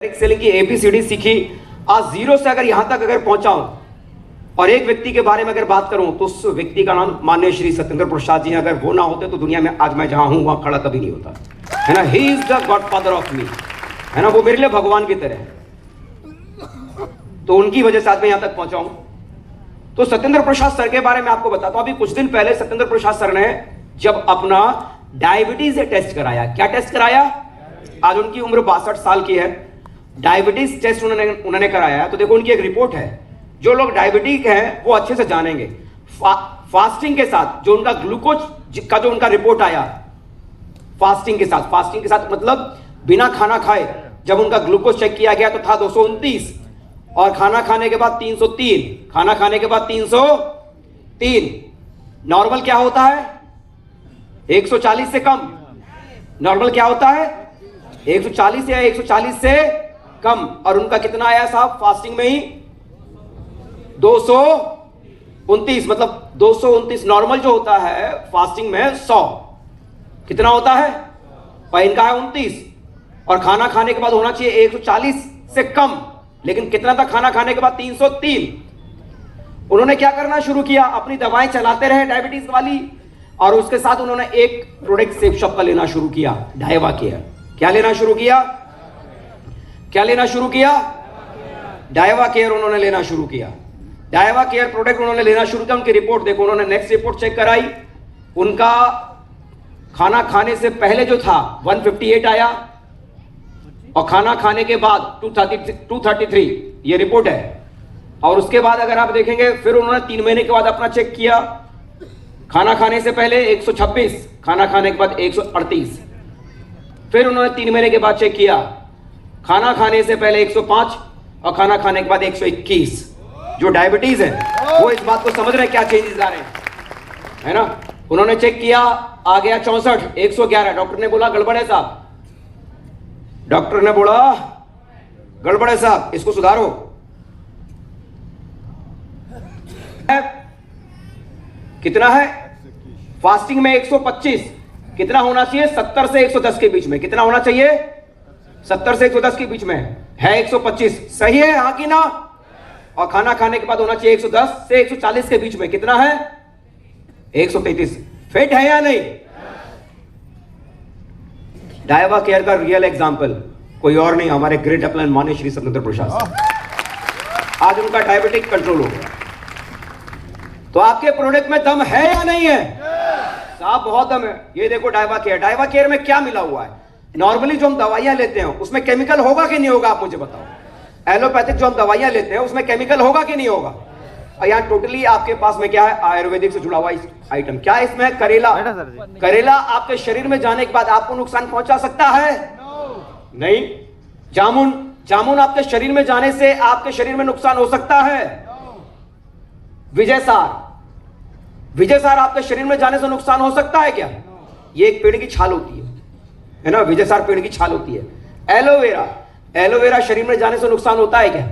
Selling की ABCD सीखी, आज जीरो से अगर यहां तक अगर पहुंचा हूं और एक व्यक्ति के बारे में अगर बात करूं तो उस व्यक्ति का नाम माननीय श्री सत्येंद्र प्रसाद जी हैं। अगर वो ना होते तो दुनिया में आज मैं जहां हूं वहां खड़ा कभी नहीं होता, है ना। He is the godfather of me, है ना। वो मेरे लिए भगवान की तरह है, तो उनकी वजह से आज मैं यहां तक पहुंचा हूं। तो सत्येंद्र प्रसाद सर के बारे में आपको बताता हूं। अभी कुछ दिन पहले सत्येंद्र प्रसाद सर ने जब अपना डायबिटीज टेस्ट कराया, क्या टेस्ट कराया, आज उनकी उम्र 62 साल की है, डायबिटीज टेस्ट उन्होंने कराया। तो देखो उनकी एक रिपोर्ट है, जो लोग डायबिटिक हैं वो अच्छे से जानेंगे। फास्टिंग के साथ जो उनका ग्लूकोज का जो उनका रिपोर्ट आया, फास्टिंग के साथ मतलब बिना खाना खाए जब उनका ग्लूकोज चेक किया गया तो था 229, और खाना खाने के बाद 303, खाना खाने के बाद 303। नॉर्मल क्या होता है, 140 से कम। नॉर्मल क्या होता है, 140 या 140 से कम। और उनका कितना आया साहब, फास्टिंग में ही 229, मतलब 229। नॉर्मल जो होता है फास्टिंग में 100, कितना होता है, पर इनका है 29। और खाना खाने के बाद होना चाहिए 140 से कम, लेकिन कितना था खाना खाने के बाद, 303। उन्होंने क्या करना शुरू किया, अपनी दवाएं चलाते रहे डायबिटीज वाली, और उसके साथ उन्होंने एक प्रोडक्ट सेफ शॉप का लेना शुरू किया, डायवा केयर। क्या लेना शुरू किया, क्या लेना शुरू किया, डायवा केयर उन्होंने लेना शुरू किया। डायवा केयर प्रोडक्ट उन्होंने लेना शुरू किया। उनकी रिपोर्ट देखो, उन्होंने नेक्स्ट रिपोर्ट चेक कराई, उनका खाना खाने से पहले जो था 158 आया, और खाना खाने के बाद 233, ये रिपोर्ट है। और उसके बाद अगर आप देखेंगे फिर उन्होंने 3 महीने के बाद अपना चेक किया, खाना खाने से पहले 126, खाना खाने के बाद 138। फिर उन्होंने 3 महीने के बाद चेक किया, खाना खाने से पहले 105 और खाना खाने के बाद 121। जो डायबिटीज है वो इस बात को समझ रहे हैं क्या चेंजेस आ रहे हैं, है ना। उन्होंने चेक किया, आ गया 64, 111। डॉक्टर ने बोला गड़बड़ है साहब, डॉक्टर ने बोला गड़बड़ है साहब, इसको सुधारो। कितना है, फास्टिंग में 125, कितना होना चाहिए, 70 से 110 के बीच में। कितना होना चाहिए, 70 से 110 के बीच में, है 125, सही है हाँ कि ना। और खाना खाने के बाद होना चाहिए 110 से 140 के बीच में। कितना है, 133। फिट है या नहीं। डायवा केयर का रियल एग्जांपल कोई और नहीं, हमारे ग्रेट अपलाइन माननीय श्री सत्येंद्र प्रसाद। आज उनका डायबिटिक कंट्रोल हो गया। तो आपके प्रोडक्ट में दम है या नहीं है साहब, बहुत दम है। ये देखो डायवा केयर, डायवा केयर में क्या मिला हुआ है। नॉर्मली जो हम दवाइयां लेते हैं उसमें केमिकल होगा कि नहीं होगा, आप मुझे बताओ। एलोपैथिक जो हम दवाइयां लेते हैं उसमें केमिकल होगा कि नहीं होगा। और यहाँ टोटली आपके पास में क्या है, आयुर्वेदिक से जुड़ा हुआ आइटम। क्या इसमें है, करेला। करेला आपके शरीर में जाने के बाद आपको नुकसान पहुंचा सकता है, नहीं। जामुन, जामुन आपके शरीर में जाने से आपके शरीर में नुकसान हो सकता है। विजय सार, विजय सार आपके शरीर में जाने से नुकसान हो सकता है क्या, ये एक पेड़ की छाल होती है ना, विजय सार पेड़ की छाल होती है। एलोवेरा, एलोवेरा शरीर में जाने से नुकसान होता है क्या,